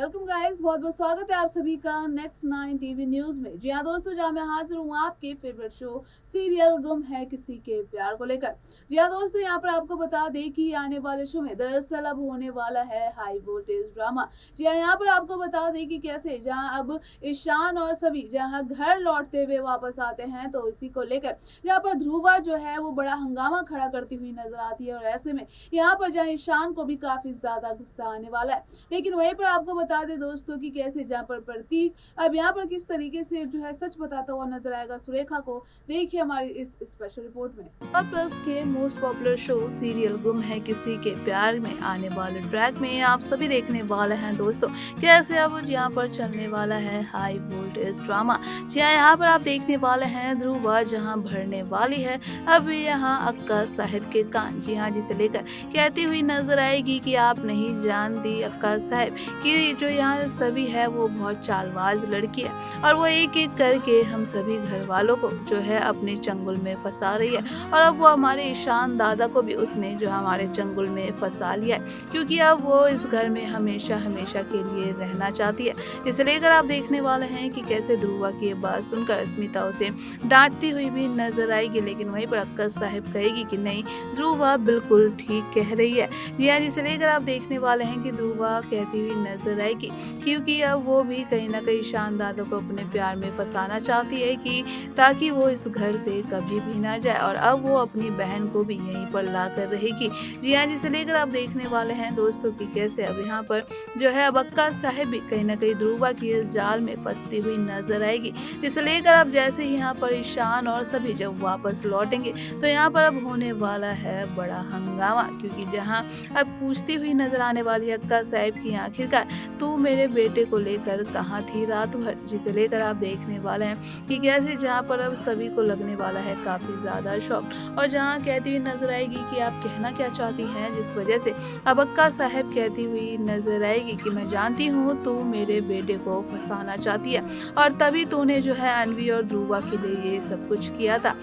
Welcome guys, बहुत बहुत स्वागत है आप सभी का नेक्स्ट 9 टीवी न्यूज में। जी हाँ दोस्तों, जहाँ मैं हाजिर हूँ आपके फेवरेट शो सीरियल गुम है किसी के प्यार को लेकर। जी हाँ दोस्तों, यहाँ पर आपको बता दें कि आने वाले शो में दरअसल अब होने वाला है हाई वोल्टेज ड्रामा। जी हाँ, यहाँ पर आपको बता दें कि कैसे जहाँ अब ईशान और सभी जहाँ घर लौटते हुए वापस आते हैं, तो इसी को लेकर यहाँ पर ध्रुवा जो है वो बड़ा हंगामा खड़ा करती हुई नजर आती है। और ऐसे में यहाँ पर जहाँ ईशान को भी काफी ज्यादा गुस्सा आने वाला है, लेकिन वहीं पर आपको बता दें दोस्तों कि कैसे जहाँ पर प्रतीक अब यहाँ पर किस तरीके से जो है सच बताता हुआ नजर आएगा सुरेखा को, देखिए हमारी इस स्पेशल रिपोर्ट में। और प्लस के मोस्ट पॉपुलर शो सीरियल गुम है किसी के प्यार में आने वाले ट्रैक में आप सभी देखने वाले हैं दोस्तों कैसे अब यहाँ पर चलने वाला है हाई वोल्टेज ड्रामा। जी हाँ, यहाँ पर आप देखने वाले हैं ध्रुवा जहाँ भरने वाली है अब यहाँ अक्का साहिब के कान। जी हाँ, जिसे लेकर कहती हुई नजर आएगी कि आप नहीं जानती अक्का साहब कि जो यहाँ सभी है वो बहुत चालबाज लड़की है और वो एक एक करके हम सभी घर वालों को जो है अपने चंगुल में फंसा रही है। और अब वो हमारे ईशान दादा को भी उसने जो हमारे चंगुल में फंसा लिया है, क्योंकि अब वो इस घर में हमेशा हमेशा के लिए रहना चाहती है। इसे लेकर आप देखने वाले हैं कि कैसे ध्रुवा की ये बात सुनकर स्मिता उसे डांटती हुई भी नजर आएगी, लेकिन वहीं पर अक्का साहब कहेगी कि नहीं, ध्रुवा बिल्कुल ठीक कह रही है। जिसे लेकर आप देखने वाले हैं कि ध्रुवा कहती हुई नजर आएगी, क्योंकि अब वो भी कहीं ना कहीं ईशान दादा को अपने प्यार में फंसाना चाहती है कि ताकि वो इस घर से कभी भी ना जाए और अब वो अपनी बहन को भी यहीं पर ला कर रहेगी। जिसे लेकर आप देखने वाले हैं दोस्तों कि कैसे अब यहाँ पर जो है अब अक्का साहब भी कहीं ना कहीं ध्रुवा की इस जाल में फंसती हुई नजर आएगी। जिसे लेकर अब जैसे ही यहाँ पर ईशान और सभी जब वापस लौटेंगे तो यहाँ पर अब होने वाला है बड़ा हंगामा, क्योंकि जहाँ अब पूछती हुई नजर आने वाली अक्का साहब की आखिरकार तू मेरे बेटे को लेकर कहाँ थी रात भर। जिसे लेकर आप देखने वाले हैं कि कैसे जहाँ पर अब सभी को लगने वाला है काफी ज्यादा शौक, और जहाँ कहती हुई नजर आएगी कि आप कहना क्या चाहती हैं, जिस वजह से अब अक्का साहब कहती हुई नजर आएगी कि मैं जानती हूँ तू मेरे बेटे को फंसाना चाहती है और तभी तूने जो है अनवी और ध्रुवा के लिए ये सब कुछ किया था।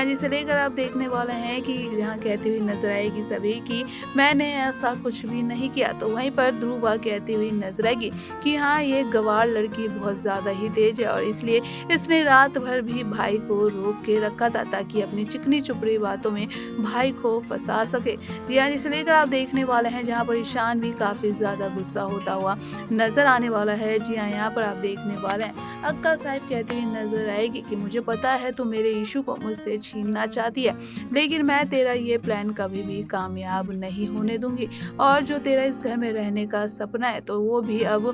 जिसे लेकर आप देखने वाले हैं कि यहाँ कहती हुई नजर आएगी सभी कि मैंने ऐसा कुछ भी नहीं किया। तो वहीं पर ध्रुवा कहती हुई नजर आएगी कि हाँ, ये गवार लड़की बहुत ज्यादा ही तेज है और इसलिए इसने रात भर भी भाई को रोक के रखा था ताकि अपनी चिकनी चुपड़ी बातों में भाई को फंसा सके। जिसे लेकर आप देखने वाले हैं जहाँ पर ईशान भी काफी ज्यादा गुस्सा होता हुआ नजर आने वाला है। जी हाँ, यहाँ पर आप देखने वाले हैं अक्का साहब कहती हुई नजर आएगी कि मुझे पता है तू मेरे इशू को मुझसे छीनना चाहती है, लेकिन मैं तेरा ये प्लान कभी भी कामयाब नहीं होने दूंगी और जो तेरा इस घर में रहने का सपना है तो वो भी अब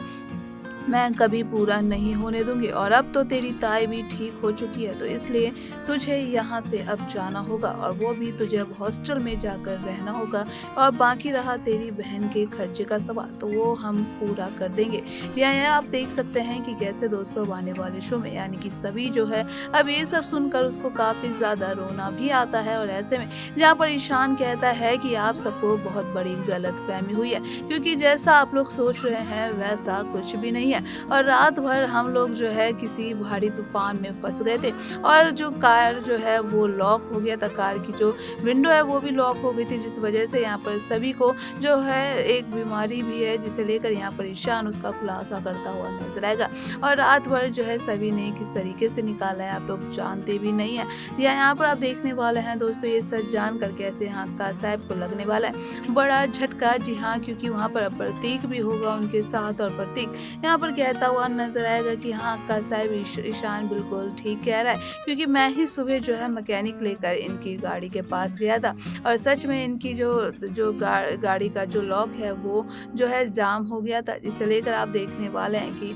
मैं कभी पूरा नहीं होने दूंगी। और अब तो तेरी ताई भी ठीक हो चुकी है, तो इसलिए तुझे यहाँ से अब जाना होगा और वो भी तुझे अब हॉस्टल में जाकर रहना होगा। और बाकी रहा तेरी बहन के खर्चे का सवाल, तो वो हम पूरा कर देंगे। यहाँ आप देख सकते हैं कि कैसे दोस्तों आने वाले शो में यानी कि सभी जो है अब ये सब सुनकर उसको काफी ज्यादा रोना भी आता है। और ऐसे में जहाँ पर ईशान कहता है कि आप सबको बहुत बड़ी गलत फहमी हुई है, क्योंकि जैसा आप लोग सोच रहे हैं वैसा कुछ भी नहीं है और रात भर हम लोग जो है किसी भारी तूफान में फंस गए थे और जो कार जो है वो लॉक हो गया था, कार की जो विंडो है वो भी लॉक हो गई थी, जिस वजह से यहाँ पर सभी को जो है एक बीमारी भी है, जिसे लेकर यहाँ पर ईशान उसका खुलासा करता हुआ नजर आएगा। और रात भर जो है सभी ने किस तरीके से निकाला है आप लोग जानते भी नहीं है। यहाँ पर आप देखने वाले हैं दोस्तों ये सच जानकर कैसे यहाँ अक्का साहब को लगने वाला है बड़ा झटका। जी हाँ, क्योंकि वहाँ पर प्रतीक भी होगा उनके साथ और प्रतीक यहाँ पर कहता हुआ नजर आएगा कि हाँ, अक्का साहब ईशान बिल्कुल ठीक कह रहा है, क्योंकि मैं ही सुबह जो है मैकेनिक लेकर इनकी गाड़ी के पास गया था और सच में इनकी जो गाड़ी का जो लॉक है वो जो है जाम हो गया था। इसे लेकर आप देखने वाले हैं कि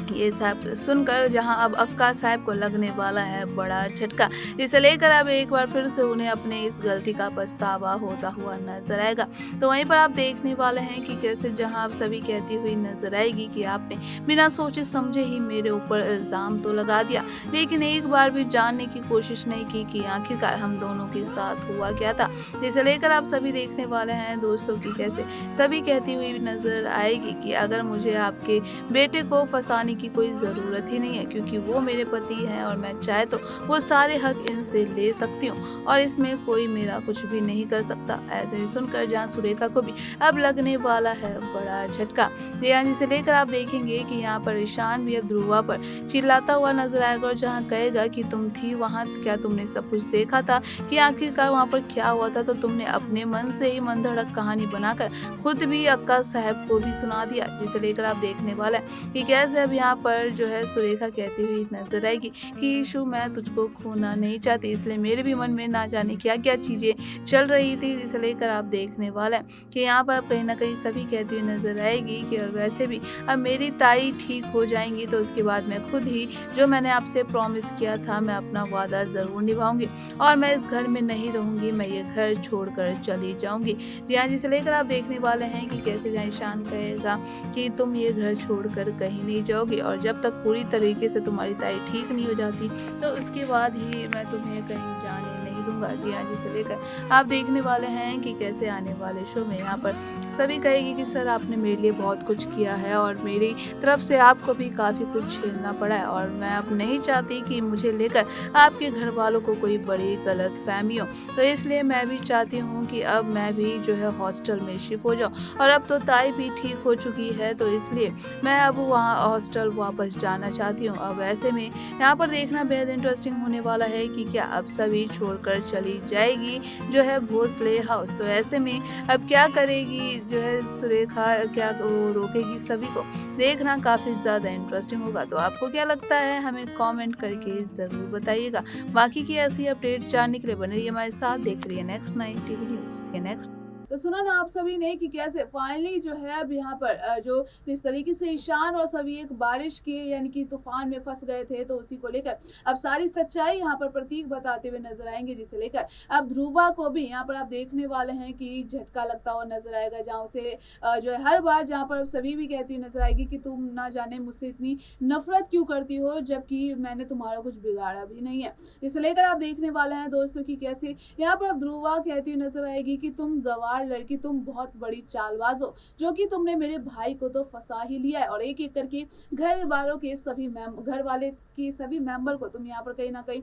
ये सब सुनकर जहां अब अक्का साहब को लगने वाला है बड़ा झटका, इसे लेकर अब एक बार फिर से उन्हें अपने इस गलती का पछतावा होता हुआ नजर आएगा। तो वहीं पर आप देखने वाले हैं कि कैसे जहां आप सभी कहती हुई नजर आएगी कि आपने बिना सोचे समझे ही मेरे ऊपर इल्जाम तो लगा दिया, लेकिन एक बार भी जानने की कोशिश नहीं की कि आखिरकार हम दोनों के साथ हुआ क्या था। जिसे लेकर आप सभी देखने वाले हैं दोस्तों की कैसे सभी कहती हुई नजर आएगी कि अगर मुझे आपके बेटे को फंसाने की कोई ज़रूरत ही नहीं है, क्योंकि वो मेरे पति हैं और मैं चाहे तो वो सारे हक इनसे से ले सकती हूँ और इसमें कोई मेरा कुछ भी नहीं कर सकता। ऐसे ही सुनकर जहाँ सुरेखा को भी अब लगने वाला है बड़ा झटका। जी हाँ, जिसे लेकर आप देखेंगे कि यहाँ पर ईशान भी अब ध्रुवा पर चिल्लाता हुआ नजर आएगा और जहाँ कहेगा कि तुम थी वहाँ, क्या तुमने सब कुछ देखा था कि आखिरकार वहाँ पर क्या हुआ था? तो तुमने अपने मन से ही मन धड़क कहानी बनाकर खुद भी अक्का साहब को भी सुना दिया। जिसे लेकर आप देखने वाला है कि कैसे अब यहाँ पर जो है सुरेखा कहती हुई नजर आएगी कि ईशु, मैं तुझको खोना नहीं चाहती, इसलिए मेरे भी मन में ना जाने क्या क्या चीजें चल रही थी। जिसे लेकर आप देखने वाला है कि यहाँ पर अब कहीं ना कहीं सभी कहती हुई नजर आएगी कि और वैसे भी अब मेरी ताई ठीक हो जाएंगी तो उसके बाद मैं खुद ही जो मैंने आपसे प्रॉमिस किया था, मैं अपना वादा ज़रूर निभाऊंगी और मैं इस घर में नहीं रहूंगी, मैं ये घर छोड़कर चली जाऊंगी। जी हाँ, जिसे लेकर आप देखने वाले हैं कि कैसे जहाँ ईशान कहेगा कि तुम ये घर छोड़कर कहीं नहीं जाओगी और जब तक पूरी तरीके से तुम्हारी ताई ठीक नहीं हो जाती तो उसके बाद ही मैं तुम्हें कहीं जाने नहीं दूंगा। जी हाँ, जिसे लेकर आप देखने वाले हैं कि कैसे आने वाले शो में यहाँ पर सभी कहेगी कि सर आपने मेरे लिए बहुत कुछ किया है और मेरी तरफ से आपको भी काफ़ी कुछ झेलना पड़ा है और मैं अब नहीं चाहती कि मुझे लेकर आपके घर वालों को कोई बड़ी गलत फहमी हो, तो इसलिए मैं भी चाहती हूँ कि अब मैं भी जो है हॉस्टल में शिफ्ट हो जाऊँ और अब तो ताई भी ठीक हो चुकी है तो इसलिए मैं अब वहाँ हॉस्टल वापस जाना चाहती हूँ। अब ऐसे में यहाँ पर देखना बेहद इंटरेस्टिंग होने वाला है कि क्या अब सभी छोड़कर चली जाएगी जो है भोसले हाउस, तो ऐसे में अब क्या करेगी जो है सुरेखा, क्या वो रोकेगी सभी को? देखना काफ़ी ज़्यादा इंटरेस्टिंग होगा। तो आपको क्या लगता है हमें कमेंट करके ज़रूर बताइएगा। बाकी की ऐसी अपडेट जानने के लिए बने रहिए हमारे साथ, देखते रहिए नेक्स्ट 9 टीवी न्यूज़। नेक्स्ट तो सुना ना आप सभी ने कि कैसे फाइनली जो है अब यहाँ पर जो जिस तरीके से ईशान और सभी एक बारिश के यानी कि तूफान में फंस गए थे, तो उसी को लेकर अब सारी सच्चाई यहाँ पर प्रतीक बताते हुए नजर आएंगे। जिसे लेकर अब ध्रुवा को भी यहाँ पर आप देखने वाले हैं कि झटका लगता हुआ नजर आएगा, जहाँ उसे जो है हर बार जहाँ पर सभी भी कहती हुई नजर आएगी कि तुम ना जाने मुझसे इतनी नफरत क्यों करती हो जबकि मैंने तुम्हारा कुछ बिगाड़ा भी नहीं है। इसे लेकर आप देखने वाले हैं दोस्तों की कैसे यहाँ पर अब ध्रुवा कहती हुई नजर आएगी कि तुम गवार लड़की, तुम बहुत बड़ी चालबाज हो, जो कि तुमने मेरे भाई को तो फंसा ही लिया है और एक एक करके घर वालों के सभी घर वाले के सभी मेंबर को तुम यहाँ पर कहीं ना कहीं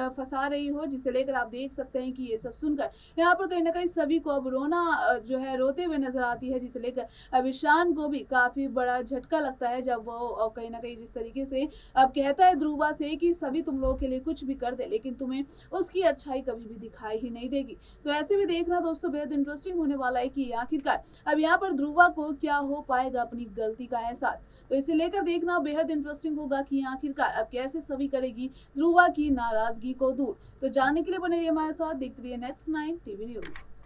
फंसा रही हो। जिसे लेकर आप देख सकते हैं कि ये सब सुनकर यहाँ पर कहीं ना कहीं सभी को अब रोना जो है रोते हुए नजर आती है। जिसे लेकर अब ईशान को भी काफी बड़ा झटका लगता है जब वो कहीं ना कहीं जिस तरीके से अब कहता है ध्रुवा से कि सभी तुम लोगों के लिए कुछ भी कर दे लेकिन तुम्हें उसकी अच्छाई कभी भी दिखाई ही नहीं देगी। तो ऐसे भी देखना दोस्तों बेहद इंटरेस्टिंग होने वाला है कि आखिरकार अब यहाँ पर ध्रुवा को क्या हो पाएगा अपनी गलती का एहसास। तो इसे लेकर देखना बेहद इंटरेस्टिंग होगा कि आखिरकार अब कैसे सभी करेगी ध्रुवा की नाराजगी को दूर। तो जानने के लिए बने रहिए हमारे साथ, देखते रहिए नेक्स्ट 9 टीवी न्यूज़।